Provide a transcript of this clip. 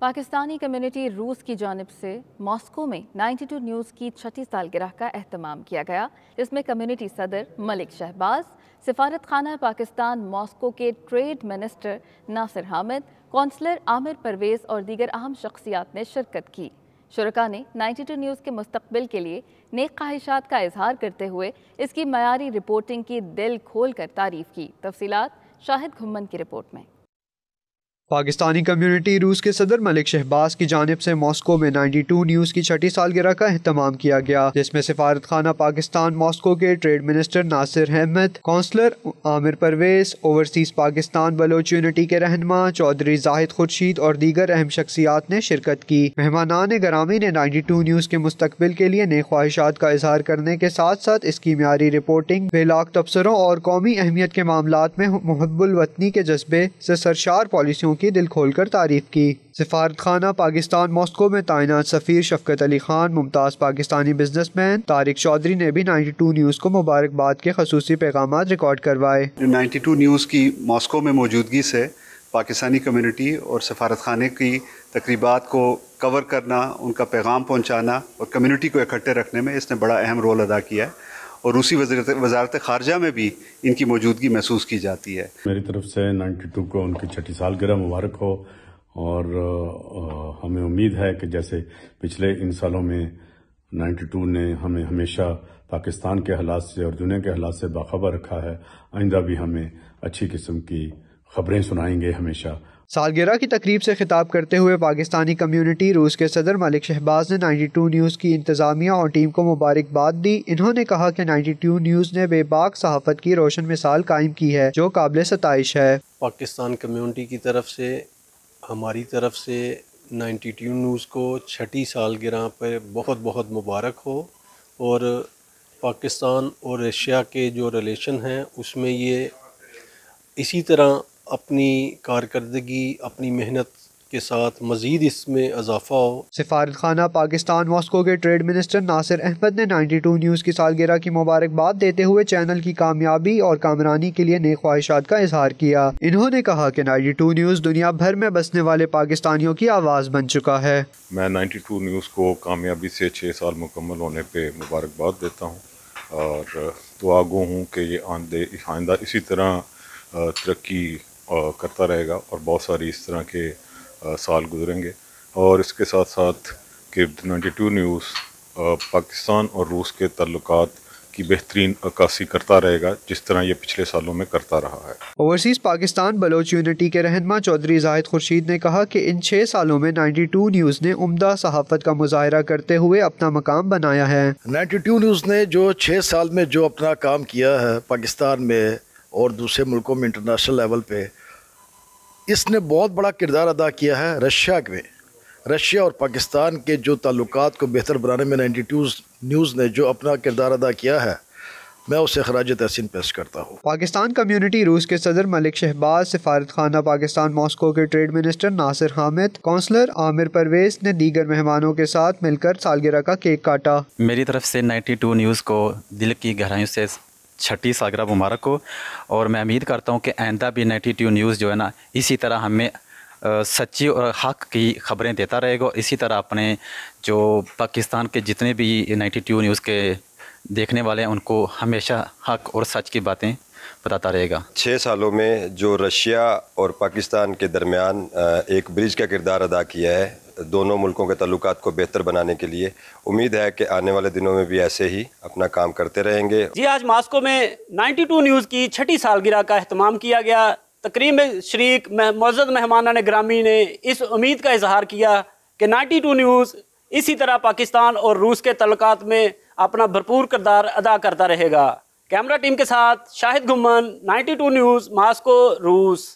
Pakistani community روس کی جانب سے ماسکو میں 92 نیوز کی 6ٹھی سالگرہ کا اہتمام کیا گیا، جس میں کمیونٹی صدر ملک شہباز، سفارت خانہ پاکستان ماسکو کے ٹریڈ منسٹر ناصر حامد، کونسلر عامر پرویز اور دیگر اہم شخصیات نے شرکت کی۔ شرکاء نے 92 نیوز کے مستقبل کے لیے نیک خواہشات کا اظہار کرتے ہوئے اس کی معیاری رپورٹنگ کی دل کھول کر تعریف کی۔ تفصیلات شاہد گھمن کی رپورٹ میں۔ پاکستانی کمیونٹی روس کے صدر ملک شہباز کی جانب سے ماسکو میں 92 نیوز کی 6ٹھی سالگرہ کا اہتمام کیا گیا، جس میں سفارت خانہ پاکستان ماسکو کے ٹریڈ منسٹر ناصر حامد، کونسلر عامر پرویز، اوورسیز پاکستان بلوچ یونٹی کے رہنما چودھری زاہد خورشید اور دیگر اہم شخصیات نے شرکت کی۔ مہمانان گرامی نے 92 نیوز کے مستقبل کے لیے نیک خواہشات کا اظہار کرنے کے ساتھ ساتھ اس کی معیاری رپورٹنگ، بے لاگ تبصروں اور قومی اہمیت کے معاملات میں محب الوطنی کے جذبے سے سرشار پالیسیوں کی دل کھول کر تعریف کی۔ سفارت خانہ پاکستان ماسکو میں تعینات سفیر شفقت علی خان، ممتاز پاکستانی بزنس مین طارق چودھری نے بھی 92 نیوز کو مبارکباد کے خصوصی پیغامات ریکارڈ کروائے۔ 92 نیوز کی ماسکو میں موجودگی سے پاکستانی کمیونٹی اور سفارت خانے کی تقریبات کو کور کرنا، ان کا پیغام پہنچانا اور کمیونٹی کو اکٹھے رکھنے میں اس نے بڑا اہم رول ادا کیا ہے، اور روسی وزارت خارجہ میں بھی ان کی موجودگی محسوس کی جاتی ہے۔ میری طرف سے 92 کو ان کی 6ٹھی سالگرہ مبارک ہو، اور ہمیں امید ہے کہ جیسے پچھلے ان سالوں میں 92 نے ہمیں ہمیشہ پاکستان کے حالات سے اور دنیا کے حالات سے باخبر رکھا ہے، آئندہ بھی ہمیں اچھی قسم کی خبریں سنائیں گے ہمیشہ۔ سالگرہ کی تقریب سے خطاب کرتے ہوئے پاکستانی کمیونٹی روس کے صدر ملک شہباز نے 92 نیوز کی انتظامیہ اور ٹیم کو مبارکباد دی۔ انہوں نے کہا کہ 92 نیوز نے بے باک صحافت کی روشن مثال قائم کی ہے، جو قابل ستائش ہے۔ پاکستان کمیونٹی کی طرف سے، ہماری طرف سے 92 نیوز کو 6ٹھی سالگرہ پر بہت بہت مبارک ہو، اور پاکستان اور رشیا کے جو ریلیشن ہیں اس میں یہ اسی طرح اپنی کارکردگی، اپنی محنت کے ساتھ مزید اس میں اضافہ ہو۔ سفارت خانہ پاکستان ماسکو کے ٹریڈ منسٹر ناصر احمد نے 92 نیوز کی سالگرہ کی مبارکباد دیتے ہوئے چینل کی کامیابی اور کامرانی کے لیے نیک خواہشات کا اظہار کیا۔ انہوں نے کہا کہ 92 نیوز دنیا بھر میں بسنے والے پاکستانیوں کی آواز بن چکا ہے۔ میں 92 نیوز کو کامیابی سے 6 سال مکمل ہونے پہ مبارکباد دیتا ہوں، اور دعا گو ہوں کہ یہ آئندہ اسی طرح ترقی کرتا رہے گا، اور بہت ساری اس طرح کے سال گزریں گے، اور اس کے ساتھ ساتھ کہ 92 نیوز پاکستان اور روس کے تعلقات کی بہترین عکاسی کرتا رہے گا، جس طرح یہ پچھلے سالوں میں کرتا رہا ہے۔ اوورسیز پاکستان بلوچ یونٹی کے رہنما چودھری زاہد خورشید نے کہا کہ ان 6 سالوں میں 92 نیوز نے عمدہ صحافت کا مظاہرہ کرتے ہوئے اپنا مقام بنایا ہے۔ 92 نیوز نے جو 6 سال میں جو اپنا کام کیا ہے پاکستان میں اور دوسرے ملکوں میں انٹرنیشنل لیول پہ، اس نے بہت بڑا کردار ادا کیا ہے رشیا میں۔ رشیا اور پاکستان کے جو تعلقات کو بہتر بنانے میں 92 نیوز نے جو اپنا کردار ادا کیا ہے، میں اسے خراج تحسین پیش کرتا ہوں۔ پاکستان کمیونٹی روس کے صدر ملک شہباز، سفارت خانہ پاکستان ماسکو کے ٹریڈ منسٹر ناصر حامد، کونسلر عامر پرویز نے دیگر مہمانوں کے ساتھ مل کر سالگرہ کا کیک کاٹا۔ میری طرف سے 92 نیوز کو دل کی گہرائیوں سے 6ٹھی سالگرہ مبارک ہو، اور میں امید کرتا ہوں کہ آئندہ بھی 92 نیوز جو ہے نا اسی طرح ہمیں سچی اور حق کی خبریں دیتا رہے گا، اسی طرح اپنے جو پاکستان کے جتنے بھی 92 نیوز کے دیکھنے والے ہیں ان کو ہمیشہ حق اور سچ کی باتیں بتاتا رہے گا۔ 6 سالوں میں جو رشیا اور پاکستان کے درمیان ایک برج کا کردار ادا کیا ہے دونوں ملکوں کے تعلقات کو بہتر بنانے کے لیے، امید ہے کہ آنے والے دنوں میں بھی ایسے ہی اپنا کام کرتے رہیں گے۔ جی، آج ماسکو میں 92 نیوز کی 6ٹھی سالگرہ کا اہتمام کیا گیا۔ تقریب میں شریک معزز مہمانان گرامی نے اس امید کا اظہار کیا کہ 92 نیوز اسی طرح پاکستان اور روس کے تعلقات میں اپنا بھرپور کردار ادا کرتا رہے گا۔ کیمرہ ٹیم کے ساتھ شاہد گھمن، 92 نیوز، ماسکو، روس۔